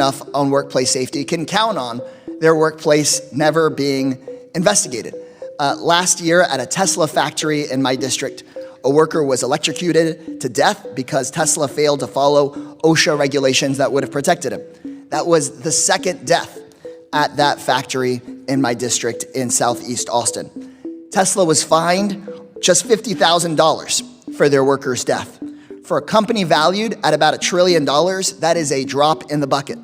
enough on workplace safety can count on their workplace never being investigated. Last year at a Tesla factory in my district, a worker was electrocuted to death because Tesla failed to follow OSHA regulations that would have protected him. That was the second death at that factory in my district in Southeast Austin. Tesla was fined just $50,000 for their worker's death. For a company valued at about $1 trillion, that is a drop in the bucket.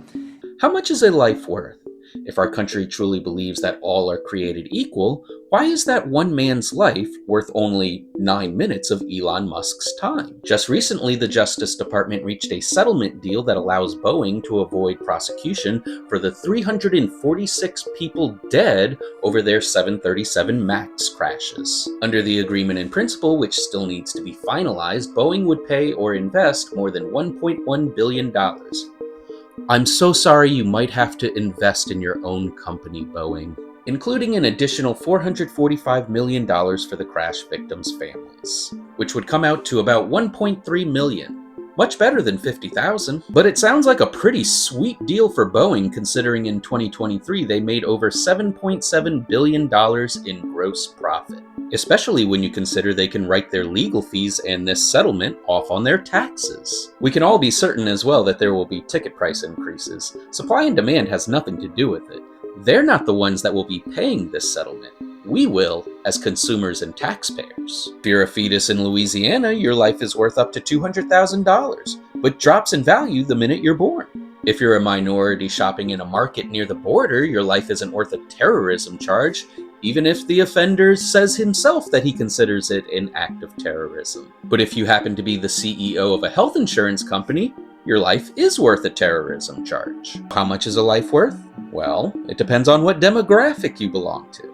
How much is a life worth? If our country truly believes that all are created equal, why is that one man's life worth only 9 minutes of Elon Musk's time? Just recently, the Justice Department reached a settlement deal that allows Boeing to avoid prosecution for the 346 people dead over their 737 MAX crashes. Under the agreement in principle, which still needs to be finalized, Boeing would pay or invest more than $1.1 billion. I'm so sorry you might have to invest in your own company, Boeing, including an additional $445 million for the crash victims' families, which would come out to about $1.3 million. Much better than $50,000, but it sounds like a pretty sweet deal for Boeing considering in 2023 they made over $7.7 billion in gross profit, especially when you consider they can write their legal fees and this settlement off on their taxes. We can all be certain as well that there will be ticket price increases. Supply and demand has nothing to do with it. They're not the ones that will be paying this settlement. We will, as consumers and taxpayers. If you're a fetus in Louisiana, your life is worth up to $200,000, but drops in value the minute you're born. If you're a minority shopping in a market near the border, your life isn't worth a terrorism charge, even if the offender says himself that he considers it an act of terrorism. But if you happen to be the CEO of a health insurance company, your life is worth a terrorism charge. How much is a life worth? Well, it depends on what demographic you belong to.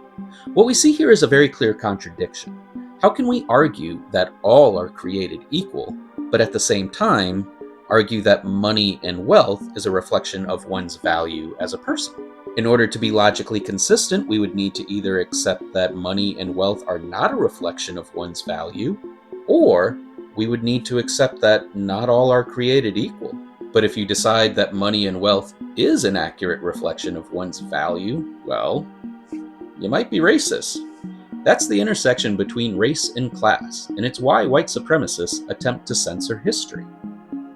What we see here is a very clear contradiction. How can we argue that all are created equal, but at the same time, argue that money and wealth is a reflection of one's value as a person? In order to be logically consistent, we would need to either accept that money and wealth are not a reflection of one's value, or we would need to accept that not all are created equal. But if you decide that money and wealth is an accurate reflection of one's value, well, you might be racist. That's the intersection between race and class, and it's why white supremacists attempt to censor history.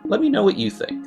Let me know what you think.